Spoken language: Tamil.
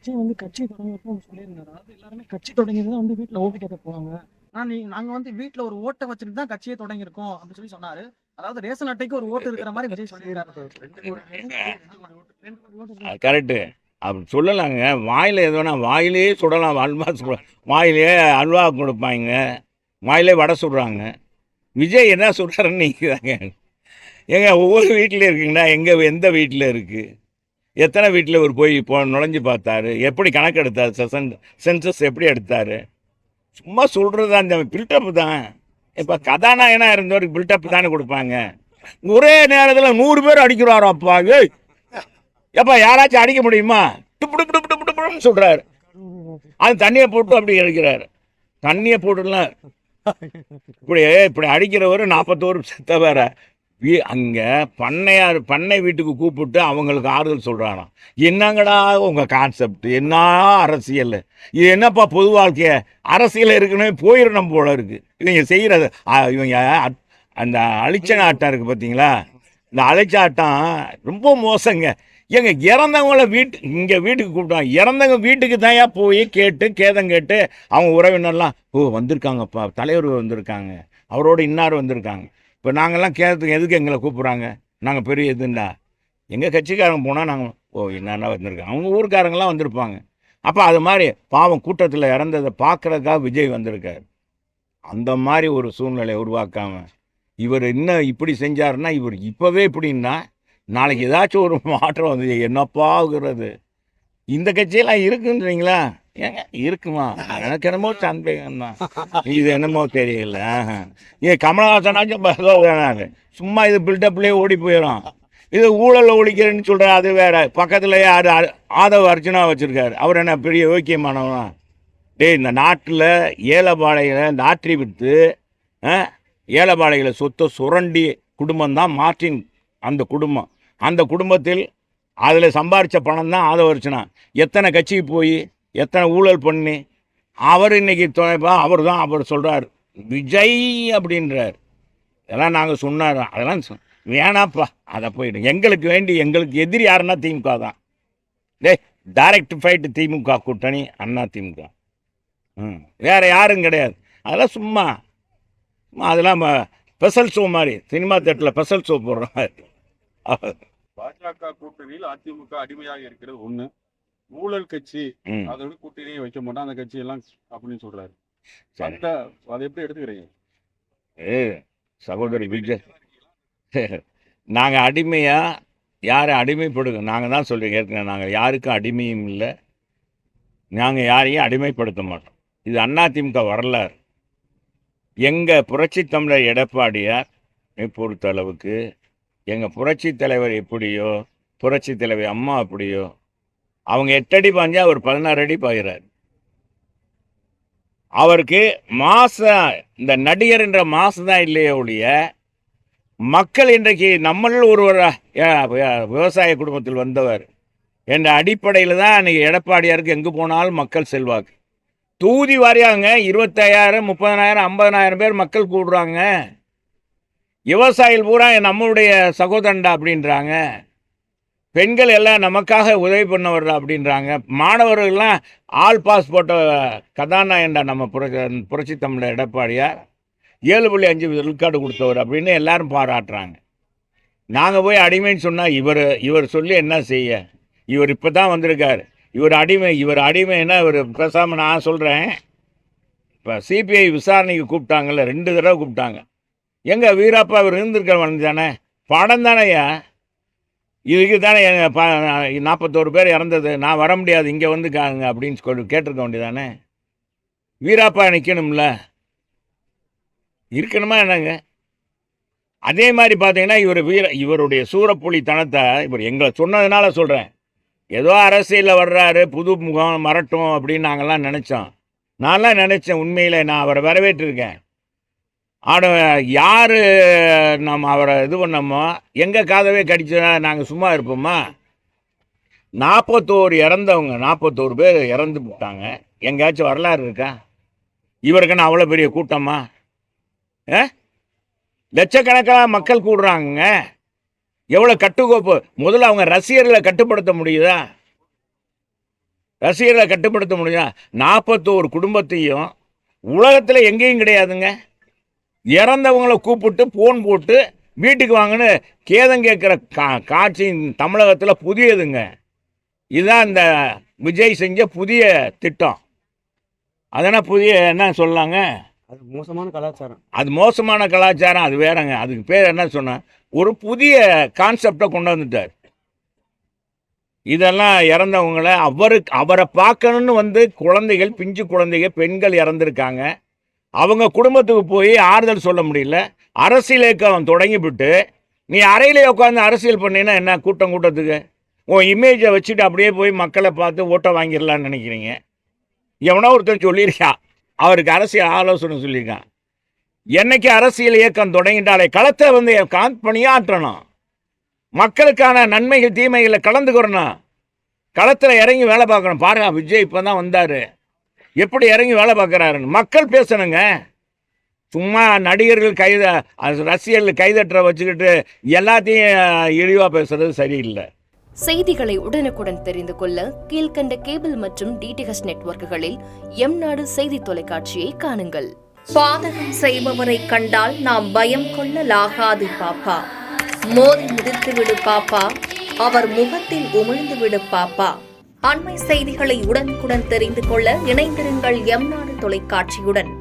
விஜய் வந்து கட்சி தொடங்குறப்போ ஒண்ணு சொல்லியிருந்தாரு. அதாவது எல்லாருமே கட்சி தொடங்கி தான் வந்து வீட்ல ஓட்டு கேட்க போவாங்க. நாங்க வந்து வீட்ல ஒரு ஓட்ட வச்சுட்டு தான் கட்சியே தொடங்கியிருக்கோம் அப்படின்னு சொல்லி சொன்னாரு. அதாவது ரேஷன் அட்டைக்கு ஒரு ஓட்டு இருக்கிற மாதிரி விஜய் சொல்லியிருக்காரு. ஒரு 2 கோடி ஓட்டு அது கரெக்டு. அப்படி சொல்லலாங்க. வாயில் எது வேணா வாயிலே சுடலாம். அல்வா சுட வாயிலே அல்வா கொடுப்பாங்க, வாயிலே வடை சுடுறாங்க. விஜய் என்ன சுடுறாருன்னு நினைக்கிறாங்க. ஏங்க ஒவ்வொரு வீட்டிலையும் இருக்குங்கண்ணா. எந்த வீட்டில் இருக்குது? எத்தனை வீட்டில் ஒரு போய் நுழைஞ்சு பார்த்தாரு? எப்படி கணக்கு எடுத்தார்? சென்சஸ் எப்படி எடுத்தார்? சும்மா சொல்கிறது அந்த பில்டப் தான். இப்போ கதாநாயகனாக இருந்தவருக்கு பில்டப் தானே கொடுப்பாங்க. ஒரே நேரத்தில் 100 பேர் அடிக்கிறாரோ அப்பா. ஏய் எப்பா யாராச்சும் அடிக்க முடியுமா? டுப்பு டுப்பு டுப்பு டுப்பு டுப்புன்னு சொல்கிறாரு. அது தண்ணியை போட்டு அப்படி அடிக்கிறாரு. தண்ணியை போட்டுலாம் இப்படி அடிக்கிறவர் 41 செத்த வேற. அங்கே பண்ணை வீட்டுக்கு கூப்பிட்டு அவங்களுக்கு ஆறுதல் சொல்கிறாராம். என்னங்கடா உங்கள் கான்செப்ட்? என்ன அரசியல் இது? என்னப்பா பொது வாழ்க்கைய அரசியல் இருக்குன்னு போயிடணும் போல இருக்குது இவங்க செய்கிறது. இவங்க அந்த அழிச்சனாட்டம் இருக்குது பார்த்தீங்களா? இந்த அழிச்சாட்டம் ரொம்ப மோசங்க. எங்க இறந்தவங்கள வீட்டுக்கு கூப்பிட்டாங்க. இறந்தவங்க வீட்டுக்கு தான் போய் கேதம் கேட்டு அவங்க உறவினர்லாம் வந்திருக்காங்கப்பா, தலைவர் வந்திருக்காங்க, அவரோட இன்னார் வந்திருக்காங்க. இப்போ நாங்கள்லாம் கேட்கறதுக்கு எதுக்கு எங்களை கூப்பிட்றாங்க? நாங்கள் பெரிய இதுண்டா. எங்கள் கட்சிக்காரங்க போனால் நாங்கள் என்னென்ன வந்திருக்காங்க, அவங்க ஊருக்காரங்களாம் வந்திருப்பாங்க. அப்போ அது மாதிரி பாவம் கூட்டத்தில் இறந்ததை பார்க்குறதுக்காக விஜய் வந்திருக்கார். அந்த மாதிரி ஒரு சூழ்நிலையை உருவாக்காமல் இவர் இன்னும் இப்படி செஞ்சாருன்னா, இவர் இப்போவே இப்படின்னா நாளைக்கு ஏதாச்சும் ஒரு மாற்றம் வந்து என்னப்பா ஆகுறது? இந்த கட்சியெல்லாம் இருக்குன்றீங்களா? ஏங்க இருக்குமா? எனக்கு என்னமோ சந்தேகம் தான். இது என்னமோ தெரியல. கமலஹாசனாச்சும் சும்மா இது பில்டப்லேயே ஓடி போயிடும். இது ஊழலில் ஒழிக்கிறேன்னு சொல்கிற அது வேற. பக்கத்தில் யார் ஆதவ அர்ச்சனா வச்சுருக்காரு. அவர் என்ன பெரிய யோக்கியமானவனா? இந்த நாட்டில் ஏழைப்பாளைகளை லாட்ரி விற்று ஏழைப்பாளைகளை சொத்தை சுரண்டி குடும்பம்தான் மார்ட்டின். அந்த குடும்பத்தில் அதில் சம்பாரித்த பணம் தான் ஆதவர்ச்சனா. எத்தனை கட்சிக்கு போய் எத்தனை ஊழல் பண்ணி அவர் இன்னைக்கு அவர் சொல்கிறார் விஜய் அப்படின்றார். இதெல்லாம் நாங்கள் சொன்னார். அதெல்லாம் வேணாப்பா, அதை போயிடும். எங்களுக்கு எதிரி யாருன்னா திமுக தான். டைரக்ட் ஃபைட்டு திமுக கூட்டணி, அண்ணா திமுக. வேறு யாரும் கிடையாது. அதெல்லாம் சும்மா அதெல்லாம் ஸ்பெஷல் ஷோ மாதிரி, சினிமா தேட்டரில் ஸ்பெஷல் ஷோ போடுறாங்க. பாஜக கூட்டணியில் அதிமுக அடிமையாக இருக்கிறது ஒண்ணு. ஊழல் கட்சி அதோட கூட்டணியை வைக்க மாட்டோம் அந்த கட்சி எல்லாம் அப்படின்னு சொல்றாரு. அதை எப்படி எடுத்துக்கிறீங்க? சகோதரி விஜய், நாங்கள் அடிமையா யாரை அடிமைப்படுங்க? நாங்கள் தான் சொல்லி கேட்குறேன். நாங்கள் யாருக்கும் அடிமையும் இல்லை, நாங்கள் யாரையும் அடிமைப்படுத்த மாட்டோம். இது அதிமுக வரலாறு. எங்கள் புரட்சி தமிழர் எடப்பாடியார் பொறுத்த அளவுக்கு எங்கள் புரட்சி தலைவர் எப்படியோ, புரட்சி தலைவர் அம்மா அப்படியோ, அவங்க 8 அடி பாஞ்சா அவர் 16 அடி பாய்கிறார். அவருக்கு மாசம் இந்த நடிகர் என்ற மாசம் தான் இல்லையே ஒழிய, மக்கள் இன்றைக்கு நம்மளில் ஒருவர் விவசாய குடும்பத்தில் வந்தவர் என்ற அடிப்படையில் தான் அன்றைக்கி எடப்பாடியாருக்கு எங்கே போனாலும் மக்கள் செல்வாக்கு. தொகுதி வாரியாங்க 25,000, 30,000, 50,000 பேர் மக்கள் கூடுறாங்க. விவசாயிகள் பூரா நம்மளுடைய சகோதரன்டா அப்படின்றாங்க. பெண்கள் எல்லாம் நமக்காக உதவி பண்ணவர்டா அப்படின்றாங்க. மாணவர்கள்லாம் ஆல் பாஸ் போட்ட கதாநாயகன்டா நம்ம புரட்சி தமிழர் எடப்பாடியார். 7.5 விழுக்காடு கொடுத்தவர் அப்படின்னு எல்லாரும் பாராட்டுறாங்க. நாங்கள் போய் அடிமைன்னு சொன்னால் இவர் சொல்லி என்ன செய்ய? இவர் இப்போ தான் வந்திருக்கார். இவர் அடிமைன்னா இவர் பேசாமல் நான் சொல்கிறேன். இப்போ சிபிஐ விசாரணைக்கு கூப்பிட்டாங்கல்ல, 2 தடவை கூப்பிட்டாங்க. எங்க வீராப்பா இவர் இருந்திருக்க தானே, படம் தானேயா. இதுக்கு தானே 41 பேர் இறந்தது, நான் வர முடியாது இங்கே வந்துக்காங்க அப்படின்னு சொல்லி கேட்டிருக்க வேண்டியதானே. வீராப்பா நிற்கணும்ல, இருக்கணுமா என்னங்க? அதே மாதிரி பார்த்தீங்கன்னா இவருடைய சூரப்புலி தனத்தை இவர் எங்களை சொன்னதுனால சொல்கிறேன். ஏதோ அரசியலில் வர்றாரு, புது முகம் மறட்டும் அப்படின்னு நாங்கள்லாம் நினச்சோம். நான்லாம் நினச்சேன். உண்மையில் நான் அவரை வரவேற்றிருக்கேன். ஆனால் யார் நம்ம அவரை இது பண்ணோமோ எங்கள் காதவே கடிச்சா நாங்கள் சும்மா இருப்போமா? 41 பேர் இறந்து போட்டாங்க. எங்கேயாச்சும் வரலாறு இருக்கா? இவருக்குன்னு அவ்வளோ பெரிய கூட்டமா? லட்சக்கணக்கான மக்கள் கூடுறாங்க. எவ்வளோ கட்டுக்கோப்பு? முதல்ல அவங்க ரசிகர்களை கட்டுப்படுத்த முடியுதா? ரசிகர்களை கட்டுப்படுத்த முடியும்? 41 குடும்பத்தையும் உலகத்தில் எங்கேயும் கிடையாதுங்க. இறந்தவங்களை கூப்பிட்டு ஃபோன் போட்டு வீட்டுக்கு வாங்கன்னு கேதம் கேட்குற காட்சி தமிழகத்தில் புதியதுங்க. இதுதான் இந்த விஜய் செஞ்ச புதிய திட்டம். அதனால் புதிய என்ன சொல்லலாங்க, அது மோசமான கலாச்சாரம். அது மோசமான கலாச்சாரம், அது வேறங்க. அதுக்கு பேர் என்ன சொன்னால் ஒரு புதிய கான்செப்டை கொண்டு வந்துட்டார். இதெல்லாம் இறந்தவங்கள அவரை பார்க்கணுன்னு வந்து குழந்தைகள், பிஞ்சு குழந்தைகள், பெண்கள் இறந்துருக்காங்க. அவங்க குடும்பத்துக்கு போய் ஆறுதல் சொல்ல முடியல. அரசியல் இயக்கம் தொடங்கிவிட்டு நீ அறையிலே உட்காந்து அரசியல் பண்ணினா என்ன கூட்டத்துக்கு உன் இமேஜை வச்சுட்டு அப்படியே போய் மக்களை பார்த்து ஓட்டை வாங்கிடலான்னு நினைக்கிறீங்க. எவனோ ஒருத்தர் சொல்லியிருக்கா, அவருக்கு அரசியல் ஆலோசனை சொல்லியிருக்கான். என்னைக்கு அரசியல் இயக்கம் தொடங்கிட்டாலே களத்தை வந்து பணியாற்றணும், மக்களுக்கான நன்மைகள் தீமைகளை கலந்துக்கிறணும், களத்தில் இறங்கி வேலை பார்க்கணும். பாருங்க, விஜய் இப்போ தான் வந்தார், எப்படி இறங்கி வேலை பார்க்குறாருன்னு மக்கள் பேசணுங்க. சும்மா நடிகர்கள் ரசிகர்கள் கைதட்டுற வச்சுக்கிட்டு எல்லாத்தையும் இழிவாக பேசுறது சரியில்லை. செய்திகளை உடனுக்குடன் தெரிந்து கொள்ள கீழ்கண்ட கேபிள் மற்றும் டிடிஹெச் நெட்வொர்க்குகளில் எம்நாடு செய்தி தொலைக்காட்சியை காணுங்கள். பாதகம் செய்பவரை கண்டால் நாம் பயம் கொள்ளலாகாது பாப்பா. மோதி மிதித்து விடு பாப்பா, அவர் முகத்தில் உமிழ்ந்து விடு பாப்பா. அண்மை செய்திகளை உடனுக்குடன் தெரிந்து கொள்ள இணைந்திருங்கள் எம்நாடு தொலைக்காட்சியுடன்.